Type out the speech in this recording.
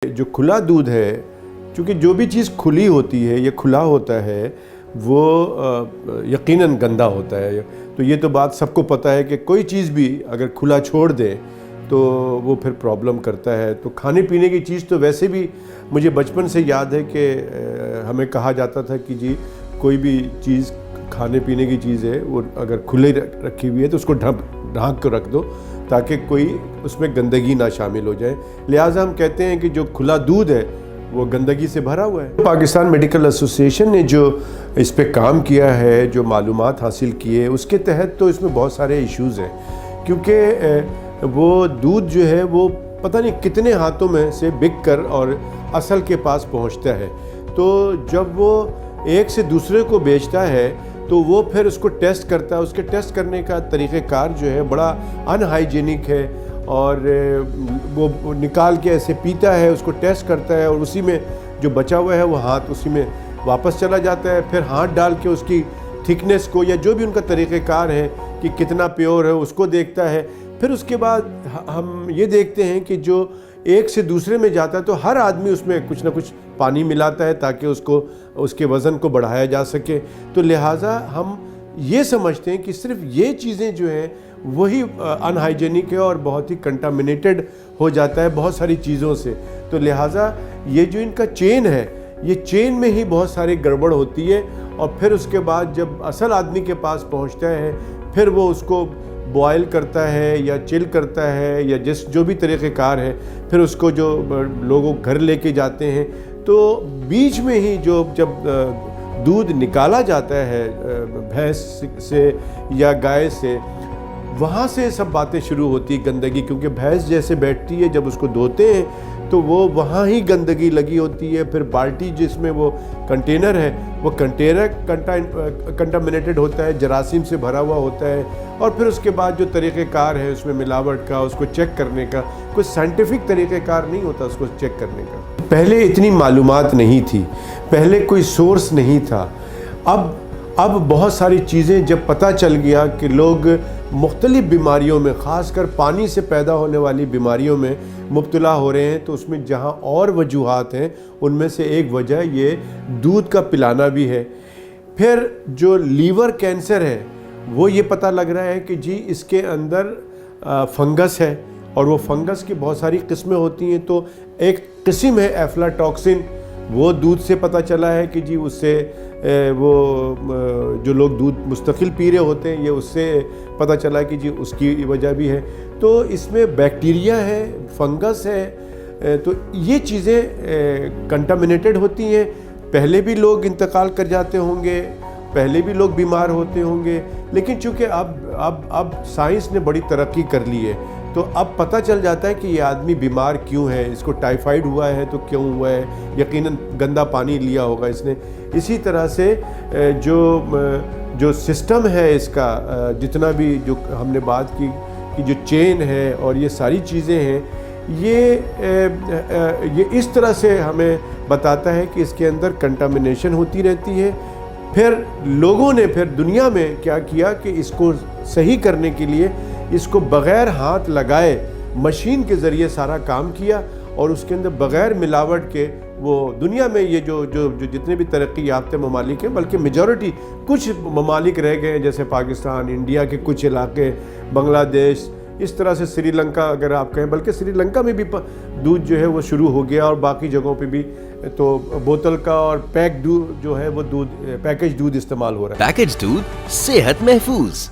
جو کھلا دودھ ہے، چونکہ جو بھی چیز کھلی ہوتی ہے یا کھلا ہوتا ہے وہ یقیناً گندا ہوتا ہے. تو یہ تو بات سب کو پتہ ہے کہ کوئی چیز بھی اگر کھلا چھوڑ دے تو وہ پھر پرابلم کرتا ہے. تو کھانے پینے کی چیز تو ویسے بھی مجھے بچپن سے یاد ہے کہ ہمیں کہا جاتا تھا کہ جی کوئی بھی چیز کھانے پینے کی چیز ہے وہ اگر کھلے رکھی ہوئی ہے تو اس کو ڈھانک کر رکھ دو تاکہ کوئی اس میں گندگی نہ شامل ہو جائے. لہٰذا ہم کہتے ہیں کہ جو کھلا دودھ ہے وہ گندگی سے بھرا ہوا ہے. پاکستان میڈیکل ایسوسی ایشن نے جو اس پہ کام کیا ہے، جو معلومات حاصل کیے، اس کے تحت تو اس میں بہت سارے ایشوز ہیں، کیونکہ وہ دودھ جو ہے وہ پتہ نہیں کتنے ہاتھوں میں سے بک کر اور اصل کے پاس پہنچتا ہے. تو جب وہ ایک سے دوسرے کو بیچتا ہے تو وہ پھر اس کو ٹیسٹ کرتا ہے. اس کے ٹیسٹ کرنے کا طریقہ کار جو ہے بڑا ان ہائیجینک ہے، اور وہ نکال کے ایسے پیتا ہے، اس کو ٹیسٹ کرتا ہے، اور اسی میں جو بچا ہوا ہے وہ ہاتھ اسی میں واپس چلا جاتا ہے. پھر ہاتھ ڈال کے اس کی تھکنیس کو یا جو بھی ان کا طریقہ کار ہے کہ کتنا پیور ہے اس کو دیکھتا ہے. پھر اس کے بعد ہم یہ دیکھتے ہیں کہ جو ایک سے دوسرے میں جاتا ہے تو ہر آدمی اس میں کچھ نہ کچھ پانی ملاتا ہے تاکہ اس کے وزن کو بڑھایا جا سکے. تو لہٰذا ہم یہ سمجھتے ہیں کہ صرف یہ چیزیں جو ہیں وہی ان ہائیجینک ہے اور بہت ہی کنٹامنیٹڈ ہو جاتا ہے بہت ساری چیزوں سے. تو لہٰذا یہ جو ان کا چین ہے، یہ چین میں ہی بہت ساری گڑبڑ ہوتی ہے، اور پھر اس کے بعد جب اصل آدمی کے پاس پہنچتا ہے پھر وہ اس کو بوائل کرتا ہے یا چل کرتا ہے یا جو بھی طریقہ کار ہے، پھر اس کو جو لوگوں گھر لے کے جاتے ہیں تو بیچ میں ہی جب دودھ نکالا جاتا ہے بھینس سے یا گائے سے، وہاں سے سب باتیں شروع ہوتی ہیں گندگی. کیونکہ بھینس جیسے بیٹھتی ہے جب اس کو دھوتے ہیں تو وہ وہاں ہی گندگی لگی ہوتی ہے. پھر بالٹی جس میں وہ کنٹینر ہے وہ کنٹینر کنٹامنیٹڈ ہوتا ہے، جراثیم سے بھرا ہوا ہوتا ہے. اور پھر اس کے بعد جو طریقہ کار ہے اس میں ملاوٹ کا، اس کو چیک کرنے کا، کوئی سائنٹیفک طریقہ کار نہیں ہوتا اس کو چیک کرنے کا. پہلے اتنی معلومات نہیں تھی، پہلے کوئی سورس نہیں تھا. اب بہت ساری چیزیں جب پتہ چل گیا کہ لوگ مختلف بیماریوں میں، خاص کر پانی سے پیدا ہونے والی بیماریوں میں مبتلا ہو رہے ہیں، تو اس میں جہاں اور وجوہات ہیں ان میں سے ایک وجہ یہ دودھ کا پلانا بھی ہے. پھر جو لیور کینسر ہے وہ یہ پتہ لگ رہا ہے کہ جی اس کے اندر فنگس ہے، اور وہ فنگس کی بہت ساری قسمیں ہوتی ہیں. تو ایک قسم ہے ایفلاٹاکسن، وہ دودھ سے پتہ چلا ہے کہ جی اس سے وہ جو لوگ دودھ مستقل پی رہے ہوتے ہیں یہ اس سے پتہ چلا کہ جی اس کی وجہ بھی ہے. تو اس میں بیکٹیریا ہے، فنگس ہے، تو یہ چیزیں کنٹامنیٹڈ ہوتی ہیں. پہلے بھی لوگ انتقال کر جاتے ہوں گے، پہلے بھی لوگ بیمار ہوتے ہوں گے، لیکن چونکہ اب سائنس نے بڑی ترقی کر لی ہے تو اب پتہ چل جاتا ہے کہ یہ آدمی بیمار کیوں ہے، اس کو ٹائیفائیڈ ہوا ہے تو کیوں ہوا ہے، یقیناً گندا پانی لیا ہوگا اس نے. اسی طرح سے جو سسٹم ہے اس کا، جتنا بھی جو ہم نے بات کی کہ جو چین ہے اور یہ ساری چیزیں ہیں، یہ اس طرح سے ہمیں بتاتا ہے کہ اس کے اندر کنٹامنیشن ہوتی رہتی ہے. پھر لوگوں نے پھر دنیا میں کیا کیا کہ اس کو صحیح کرنے کے لیے اس کو بغیر ہاتھ لگائے مشین کے ذریعے سارا کام کیا، اور اس کے اندر بغیر ملاوٹ کے وہ دنیا میں یہ جو جتنے بھی ترقی یافتہ ممالک ہیں، بلکہ میجورٹی کچھ ممالک رہ گئے ہیں جیسے پاکستان، انڈیا کے کچھ علاقے، بنگلہ دیش، اس طرح سے سری لنکا اگر آپ کہیں، بلکہ سری لنکا میں بھی دودھ جو ہے وہ شروع ہو گیا، اور باقی جگہوں پہ بھی تو بوتل کا اور پیک دودھ جو ہے وہ پیکج دودھ استعمال ہو رہا ہے. پیکج دودھ صحت محفوظ.